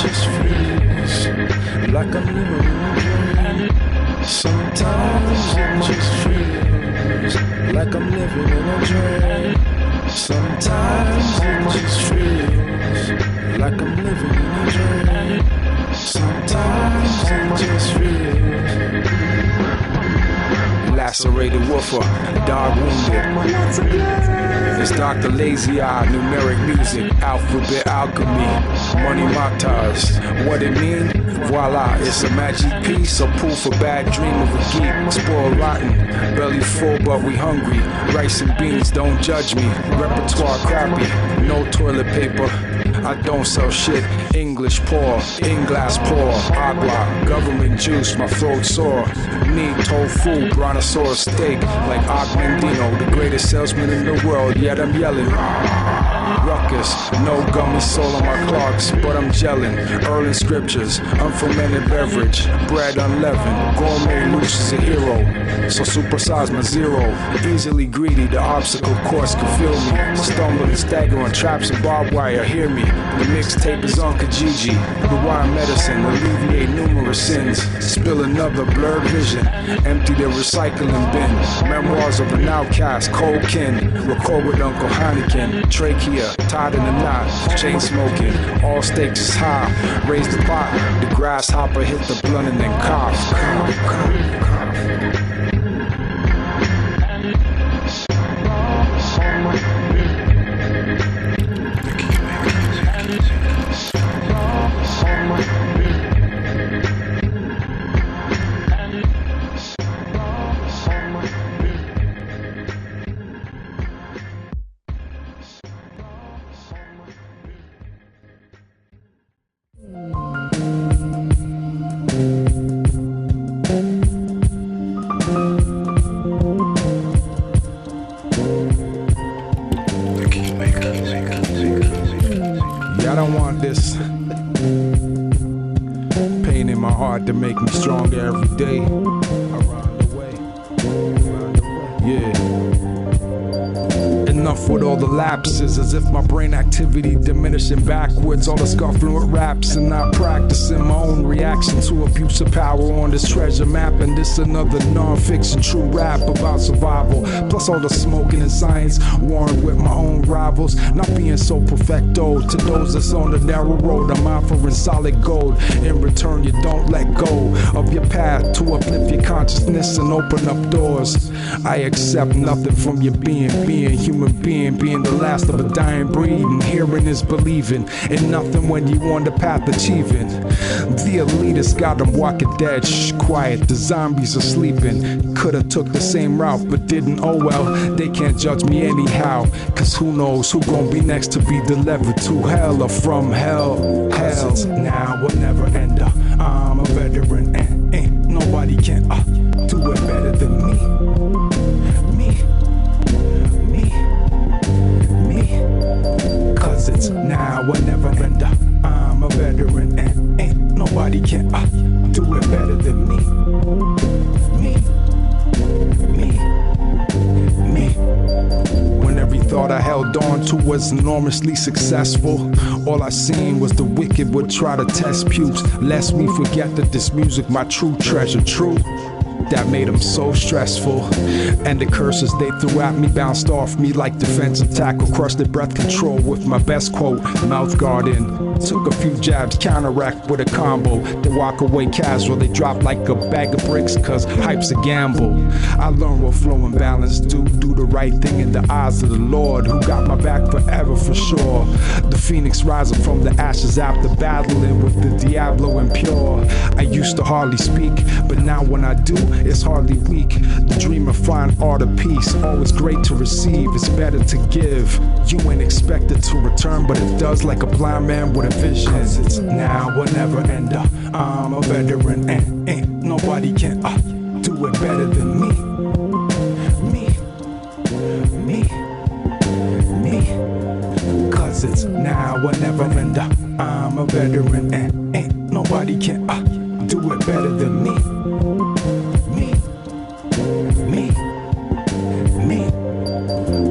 just feels like I'm living in a dream. Sometimes it just feels like I'm living in a dream. Sometimes it just feels like I'm living in a dream. Sometimes it just feels. Lacerated woofer, dog wounded. It's Dr. Lazy Eye, numeric music, alphabet alchemy, money matas. What it mean? Voila, it's a magic piece, a proof, a bad dream of a geek. Spoiled rotten, belly full but we hungry. Rice and beans, don't judge me. Repertoire crappy, no toilet paper. I don't sell shit. English poor, in glass pour, agua, government juice, my throat sore. Need tofu, brontosaurus steak, like Agmendino, the greatest salesman in the world, yet I'm yelling. Ruckus, no gummy soul on my clocks, but I'm gelling. Early scriptures, unfermented beverage, bread unleavened. Gourmet Loose is a hero, so supersize my zero. Easily greedy, the obstacle course can feel me. Stumble and stagger on traps and barbed wire, hear me. The mixtape is on Kijiji. Rewind medicine, alleviate numerous sins. Spill another blurred vision, empty the recycling bin. Memoirs of an outcast, cold kin. Record with Uncle Heineken. Trachea, tied in a knot, chain smoking. All stakes is high. Raise the pot. The grasshopper hit the blunt and then cough. Cough, cough, cough. I don't want this pain in my heart to make me stronger every day. Around the way. Yeah. Enough with all the lapses, as if my brain activity diminishing backwards. All the scuffling with raps and not practicing my own reaction to abuse of power on this treasure map. And this another non-fiction true rap about survival. Plus all the smoking and science, warring with my own rivals. Not being so perfecto to those that's on the narrow road. I'm offering solid gold. In return, you don't let go of your path to uplift your consciousness and open up doors. I accept nothing from your being human being the last of a dying breed, and hearing is believing in nothing when you on the path achieving. The elitists got them walking dead, shh, quiet, the zombies are sleeping. Coulda took the same route but didn't, oh well, they can't judge me anyhow, cause who knows who gon' be next to be delivered to hell or from hell. Hell's now or never end. I'm a veteran and ain't nobody can do it better than me. Cause it's now or never end. I'm a veteran and ain't nobody can do it better than me. When every thought I held on to was enormously successful, all I seen was the wicked would try to test pupils, lest me forget that this music my true treasure, true. That made them so stressful, and the curses they threw at me bounced off me like defensive tackle. Crushed the breath control with my best quote, mouth guard in. Took a few jabs, counteract with a combo. They walk away casual, they drop like a bag of bricks, cause hype's a gamble. I learned what flow and balance do the right thing in the eyes of the Lord, who got my back forever for sure. The phoenix rising from the ashes after battling with the Diablo impure. I used to hardly speak, but now when I do, it's hardly weak. The dream of fine art of peace, always great to receive, it's better to give. You ain't expected to return, but it does, like a blind man with a vision. Cause it's now or never end. I'm a veteran and ain't nobody can do it better than me. Cause it's now or never end. I'm a veteran and ain't nobody can do it better than me.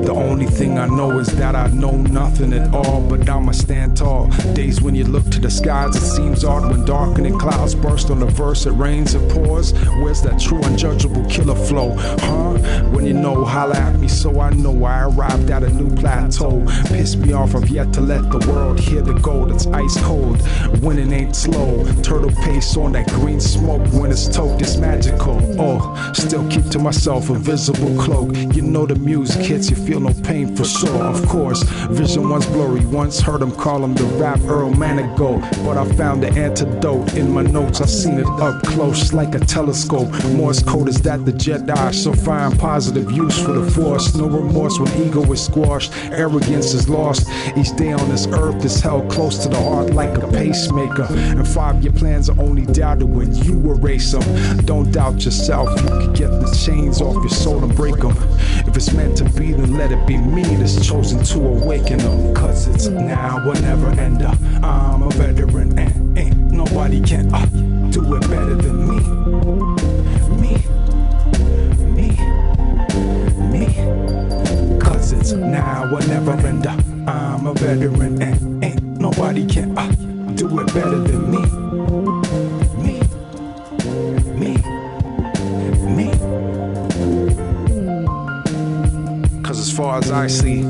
The only thing I know is that I know nothing at all, but I'ma stand tall. Days when you look to the skies, it seems odd when darkening clouds burst on the verse, it rains and pours. Where's that true unjudgeable killer flow, huh? When you know, holla at me so I know I arrived at a new plateau. Piss me off, I've yet to let the world hear the gold. It's ice cold, winning ain't slow. Turtle pace on that green smoke when it's tote, it's magical. Oh, still keep to myself a visible cloak. You know the music hits, you feel no pain for sure. Of course, vision once blurry, once heard him call him the rap Earl Manigault, but I found the antidote in my notes. I seen it up close like a telescope. Morse code is that the Jedi, so find positive use for the force. No remorse when ego is squashed, arrogance is lost. Each day on this earth is held close to the heart like a pacemaker. And 5-year plans are only doubted when you erase them. Don't doubt yourself, you can get the chains off your soul and break them. If it's meant to be, then let it be me that's chosen to awaken them. Cause it's now or never ender. I'm a veteran and ain't nobody can do it better than me. Cause it's now or never ender. I'm a veteran and ain't nobody can do it better than me. Cause as far as I see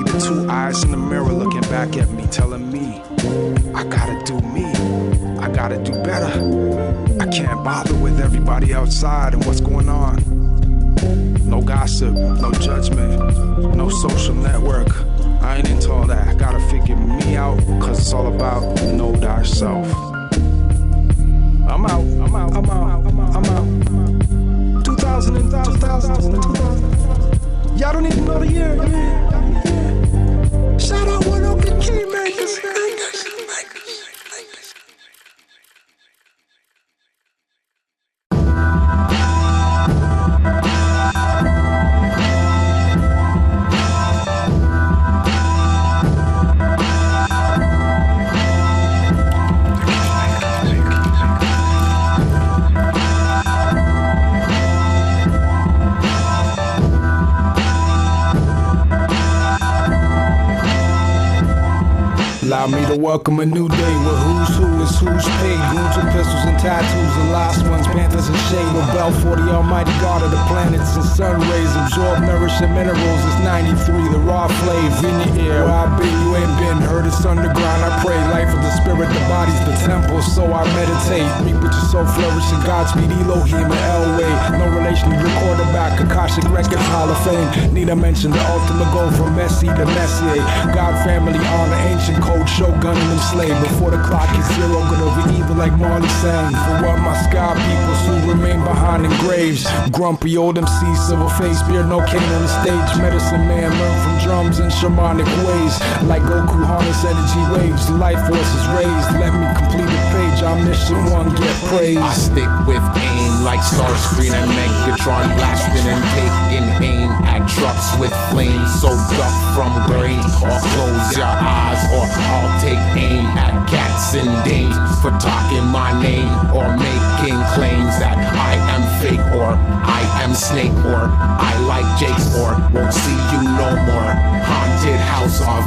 the two eyes in the mirror looking back at me, telling me I gotta do me, I gotta do better. I can't bother with everybody outside and what's going on. No gossip, no judgment, no social network. I ain't into all that. I gotta figure me out, cause it's all about know thyself. I'm out. 2000. Y'all don't even know the year. Shout out what up to Keymkrz. Allow me to welcome a new day with who's who is who's paid. Goons with pistols and tattoos, the last ones, panthers and shade. Rebel for the almighty god of the planets and sun rays. Absorb nourishing minerals, it's 93, the raw flav in your ear. Where I been, you ain't been, heard it's underground. I pray, life of the spirit, the body's the temple, so I meditate. Reap with your soul flourishing, Godspeed, Elohim, and Elway. No relation to your quarterback, Akashic Records, Hall of Fame. Need I mention the ultimate goal from Messi to Messier. God, family, honor, ancient code. Shogun and them slave. Before the clock is zero, good over evil like Marley sang. For what my sky peoples who remain behind in graves. Grumpy old MC, silver face, beard, no cane on the stage. Medicine man, learn from drums and shamanic ways. Like Goku, harness energy waves. The life force is raised. Let me complete the page. Omniscient one, get praise. I stick with aim like Starscream and Megatron, blasting and taking aim at trucks with flames. So duck from grain or close your eyes, or I'll take aim at cats and dames for talking my name or making claims that I am fake or I am Snake or I like Jake's or won't see you no more. Haunted house of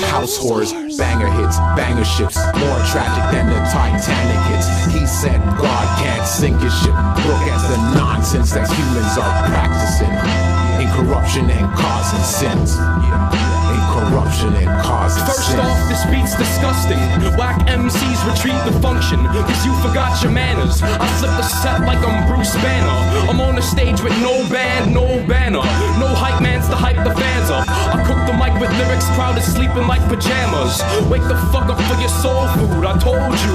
house whores. Banger hits, banger ships, more tragic than the Titanic hits. He said God can't sink his ship. Look at the nonsense that humans are practicing in corruption and causing sins. Corruption and causes. First off, this beat's disgusting. Whack MCs retreat the function, cause you forgot your manners. I flip the set like I'm Bruce Banner. I'm on the stage with no band, no banner. No hype mans to hype the fans up. I cook the mic with lyrics, crowd is sleeping like pajamas. Wake the fuck up for your soul food, I told you.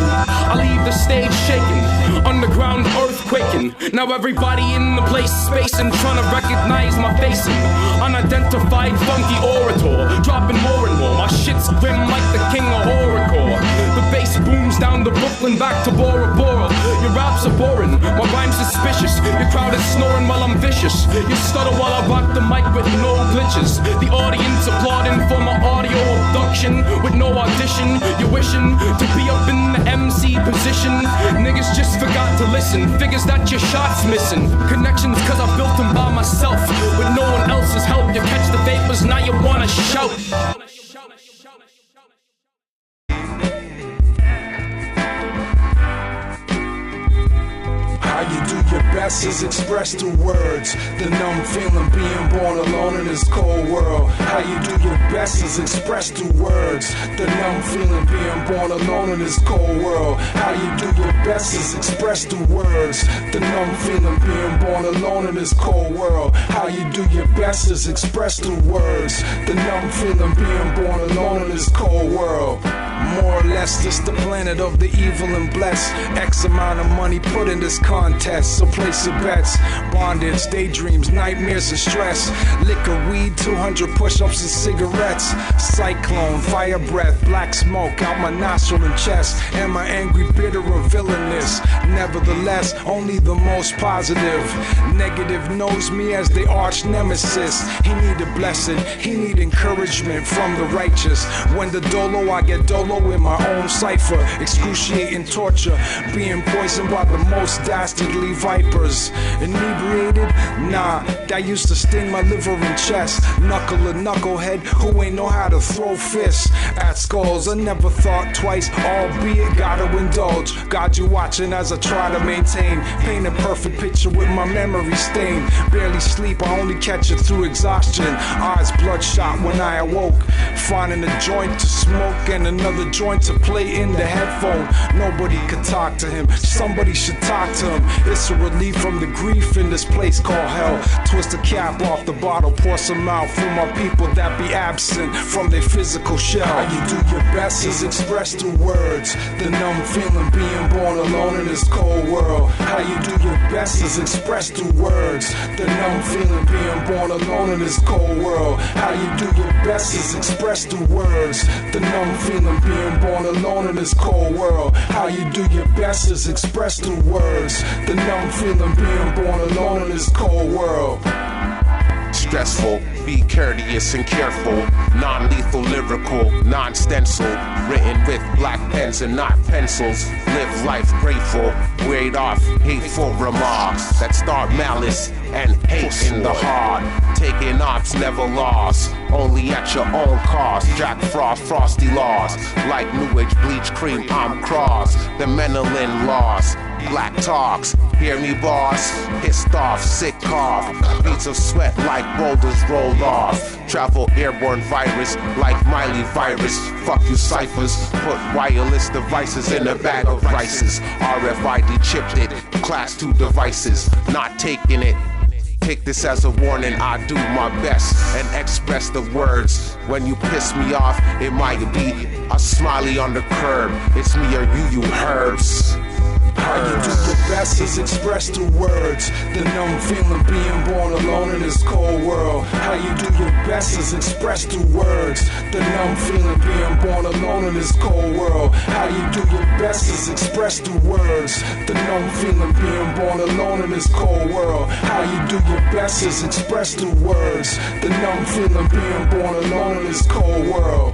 I leave the stage shaking, underground earthquaking. Now everybody in the place spacing, trying to recognize my facing. Unidentified funky orator, dropping more and more. My shit's grim like the king of horrorcore. The bass booms down to Brooklyn, back to Bora Bora. Your raps are boring, my rhyme's suspicious. Your crowd is snoring while I'm vicious. You stutter while I rock the mic with no glitches. The audience applauding for my audio abduction with no audition. You're wishing to be up in the MC position. Niggas just forgot to listen. Figures that your shot's missing. Connections cause I built them by myself. With no one else's help. You catch the vapors, now you wanna shout. How you do your best is expressed through words. The numb feeling being born alone in this cold world. How you do your best is expressed through words. The numb feeling being born alone in this cold world. How you do your best is expressed through words. The numb feeling being born alone in this cold world. How you do your best is expressed through words. The numb feeling being born alone in this cold world. More or less, this the planet of the evil and blessed. X amount of money put in this contest, so place your bets. Bondage, daydreams, nightmares and stress. Liquor, weed, 200 push-ups and cigarettes. Cyclone, fire breath, black smoke out my nostril and chest. Am I angry, bitter or villainous? Nevertheless, only the most positive. Negative knows me as the arch nemesis. He need a blessing, he need encouragement from the righteous. When the dolo, I get dolo in my own cipher. Excruciating torture, being poisoned by the most dastardly vipers. Inebriated? Nah, that used to sting my liver and chest. Knuckle a knucklehead who ain't know how to throw fists at skulls. I never thought twice, albeit gotta indulge. God, you watching as I try to maintain. Paint a perfect picture with my memory stain. Barely sleep, I only catch it through exhaustion. Eyes bloodshot when I awoke. Finding a joint to smoke and another joint to play in the headphone. Nobody could talk to him, somebody should talk to him. It's a relief from the grief in this place called hell. Twist the cap off the bottle, pour some out for my people that be absent from their physical shell. How you do your best is expressed through words. The numb feeling being born alone in this cold world. How you do your best is expressed through words. The numb feeling being born alone in this cold world. How you do your best is expressed through words. The numb feeling being born alone in this cold world. How you do your best is expressed through words. The numb feeling being born alone in this cold world. Stressful, be courteous and careful. Non-lethal, lyrical, non-stencil. Written with black pens and not pencils. Live life grateful, weighed off hateful remarks that start malice and hate in the heart. Taking ops never lost, only at your own cost. Jack Frost, frosty laws, like New Age bleach cream, I'm cross. The Menelin laws, black talks, hear me boss. Pissed off, sick cough, beats of sweat like boulders rolled off. Travel airborne virus like Miley virus. Fuck you ciphers, put wireless devices in a bag of rices. RFID chipped it, class 2 devices, not taking it. Take this as a warning, I do my best and express the words. When you piss me off, it might be a smiley on the curb. It's me or you herbs. How you do your best is expressed through words. The numb feeling being born alone in this cold world. How you do your best is expressed through words. The numb feeling being born alone in this cold world. How you do your best is expressed through words. The numb feeling being born alone in this cold world. How you do your best is expressed through words. The numb feeling being born alone in this cold world.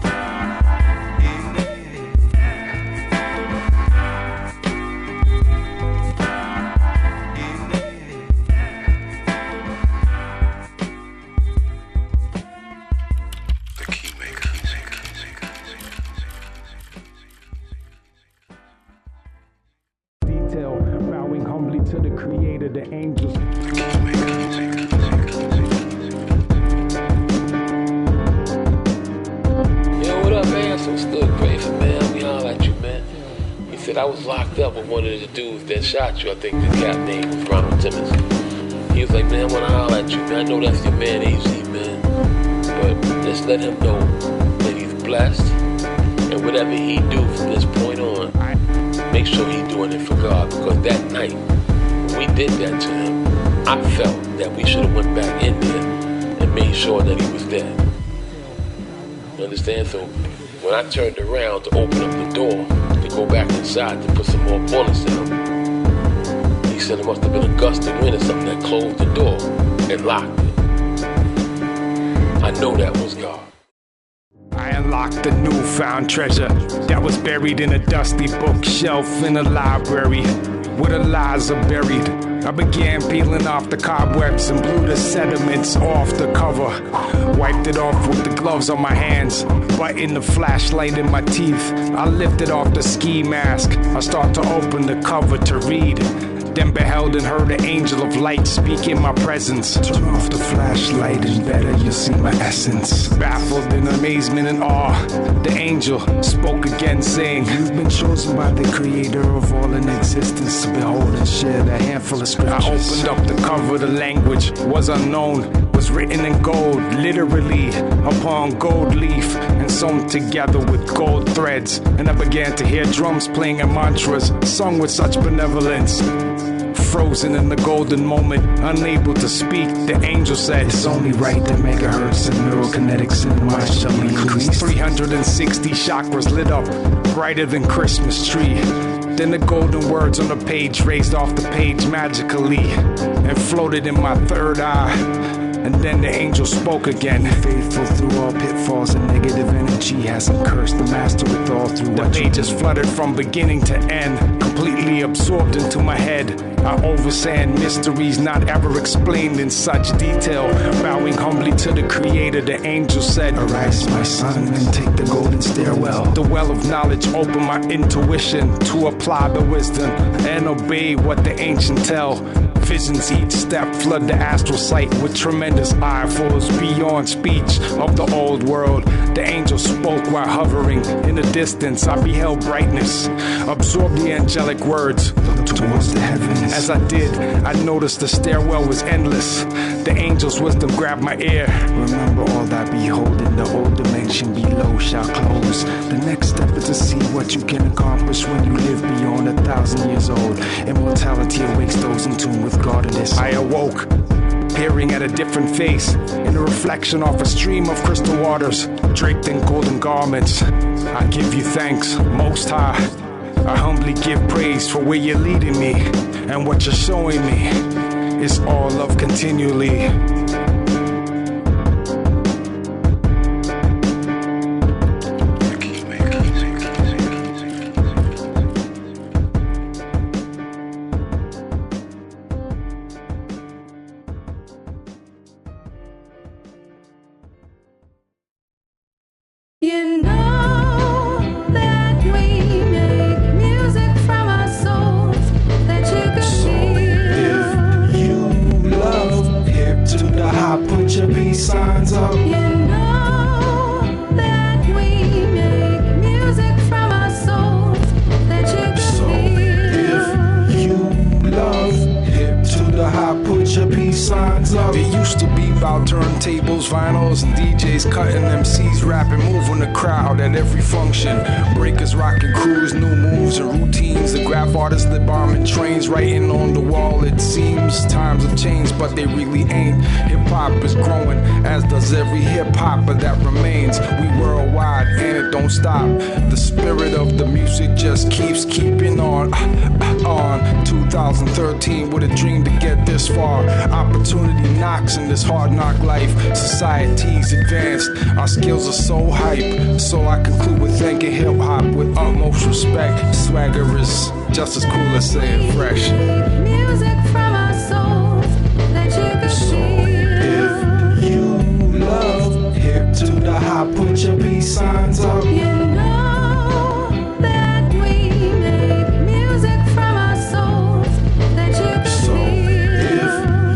Bowing humbly to the creator, the angels. Yo, what up, man? So good, grateful, man. We holler at you, man. He said I was locked up with one of the dudes that shot you. I think the cat name was Ronald Timmons. He was like, man, I want to holler at you, man. I know that's your man, Azie, man. But just let him know that he's blessed. And whatever he do from this point on, make sure he's doing it for God. Because that night, when we did that to him, I felt that we should have went back in there and made sure that he was dead. You understand? So when I turned around to open up the door to go back inside to put some more bullets in him, he said it must have been a gust of wind or something that closed the door and locked it. I know that was God. I unlocked a newfound treasure that was buried in a dusty bookshelf in a library where the lies are buried. I began peeling off the cobwebs and blew the sediments off the cover. Wiped it off with the gloves on my hands, biting the flashlight in my teeth. I lifted off the ski mask. I start to open the cover to read. Then beheld and heard an angel of light speak in my presence. Turn off the flashlight and better you'll see my essence. Baffled in amazement and awe, the angel spoke again saying, you've been chosen by the creator of all in existence to behold and share the handful of scriptures. I opened up the cover, the language was unknown, was written in gold, literally upon gold leaf and sewn together with gold threads. And I began to hear drums playing and mantras sung with such benevolence. Frozen in the golden moment, unable to speak, the angel said, it's only right that megahertz and neurokinetics in the mind shall increase. 360 chakras lit up, brighter than Christmas tree. Then the golden words on the page raised off the page magically and floated in my third eye. And then the angel spoke again. Faithful through all pitfalls and negative energy, hasn't cursed the master with all through what the pages fluttered from beginning to end, completely absorbed into my head. I overstand mysteries not ever explained in such detail. Bowing humbly to the creator, the angel said, arise my son and take the golden stairwell. The well of knowledge opened my intuition to apply the wisdom and obey what the ancient tell. Visions each step flood the astral sight with tremendous eyefuls beyond speech of the old world. The angel spoke while hovering in the distance. I beheld brightness, absorbed the angelic words, look towards the heavens. As I did, I noticed the stairwell was endless. The angel's wisdom grabbed my ear. Remember all that behold in the old dimension below shall close. The next step is to see what you can accomplish when you live beyond 1,000 years old. Immortality awakes those in tune with God and His. I awoke, peering at a different face, in a reflection off a stream of crystal waters, draped in golden garments. I give you thanks, Most High. I humbly give praise for where you're leading me, and what you're showing me is all love continually. You know that we make music from our souls, that you can feel. If you love hip to the hop, put your peace signs up. You know that we make music from our souls, that you can feel. If you love hip to the hop, put your peace signs up. It used to be about turntables, vinyls, and DJs cutting MCs, rapping, moving the crowd at every function. Breakers rocking crews, new moves and routines. The graph artists that bombing trains, writing on the wall. It seems times have changed, but they really ain't. Hip hop is growing, as does every hip hopper that remains. We worldwide, and it don't stop. The spirit of the music just keeps keeping on. 2013 with a dream to get this far. Opportunity knocks in this hard knock life. Society's advanced, our skills are so hype. So I conclude with thanking hip hop with utmost respect. Swagger is just as cool as saying fresh. Music from our souls, that you can feel. If you love hip to the hop, put your peace signs up. You know that we make music from our souls, that you can feel.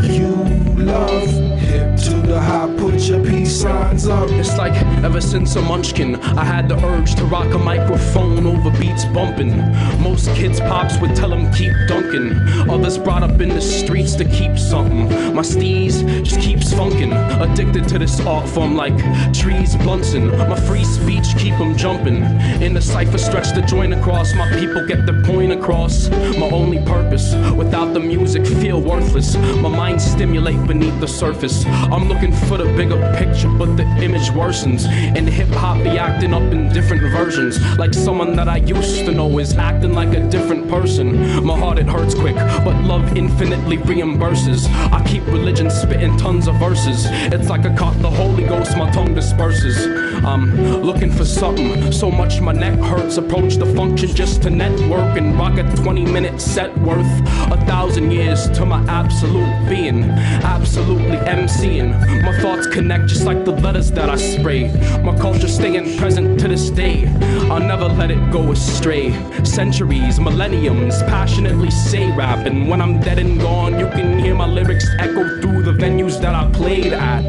If you love hip to the hop, put your peace signs up. It's like ever since a munchkin, I had the urge to rock a microphone over beats bumping. Most kids' pops would tell them keep dunking. Others brought up in the streets to keep something. My steez just keeps funkin'. Addicted to this art form like trees blunting. My free speech keep them jumping. In the cypher stretch the joint across. My people get the point across. My only purpose, without the music feel worthless. My mind stimulate beneath the surface. I'm looking for the bigger picture, but the image worsens. In hip hop, be acting up in different versions. Like someone that I used to know is acting like a different person. My heart, it hurts quick, but love infinitely reimburses. I keep religion spitting tons of verses. It's like I caught the Holy Ghost, my tongue disperses. I'm looking for something, so much my neck hurts. Approach the function just to network and rock a 20-minute set worth 1,000 years to my absolute being. Absolutely MCing. My thoughts connect just like the letters that I spray. My culture staying present to this day. I'll never let it go astray. Centuries, millenniums, passionately say rap. And when I'm dead and gone, you can hear my lyrics echo through the venues that I played at.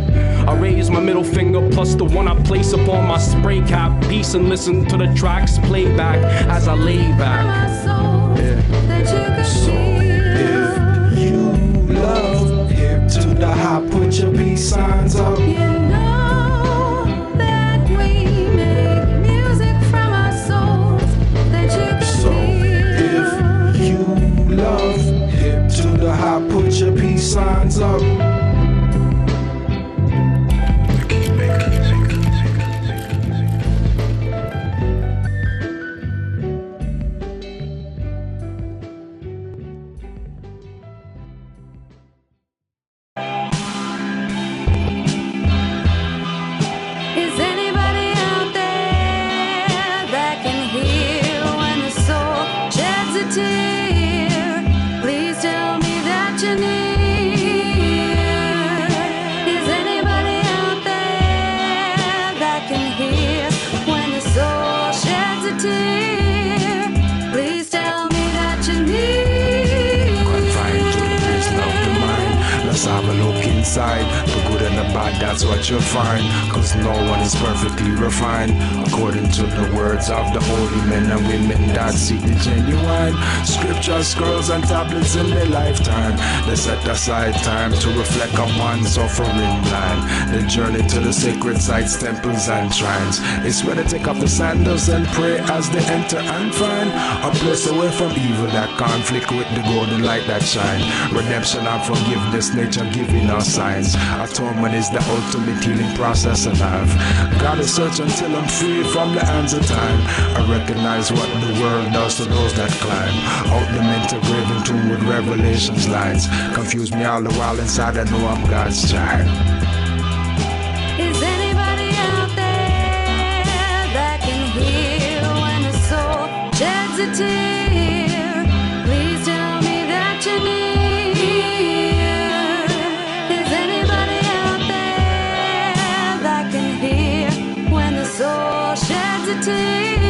I raise my middle finger plus the one I place upon my spray cap piece and listen to the tracks playback as I lay back. So if you love hip to the hop, put your peace signs up. You know that we make music from our souls that you can So if you love hip to the hop, put your peace signs up. Is anybody out there that can hear when the soul sheds a tear? Please tell me that you're near. Is anybody out there that can hear when the soul sheds a tear? Please tell me that you're near. Confined to the prison of the mind. Let's have a look inside. The good and the bad, that's what you'll find. Cause no one is perfectly refined. According to the words of the holy men and women that seek the genuine. Scripture scrolls and tablets in their lifetime. They set aside time to reflect upon suffering blind. The journey to the sacred sites, temples and shrines. It's where they take off the sandals and pray as they enter and find a place away from evil that conflict with the golden light that shine. Redemption and forgiveness, nature giving us signs. Atonement is the ultimate healing process alive. Gotta search until I'm free from the hands of time. I recognize what the world does to those that climb out the mental grave in tune with revelations lines. Confuse me all the while inside I know I'm God's child. Is anybody out there that can hear when the soul sheds a tear? Please tell me that you're near. Is anybody out there that can hear when the soul sheds a tear?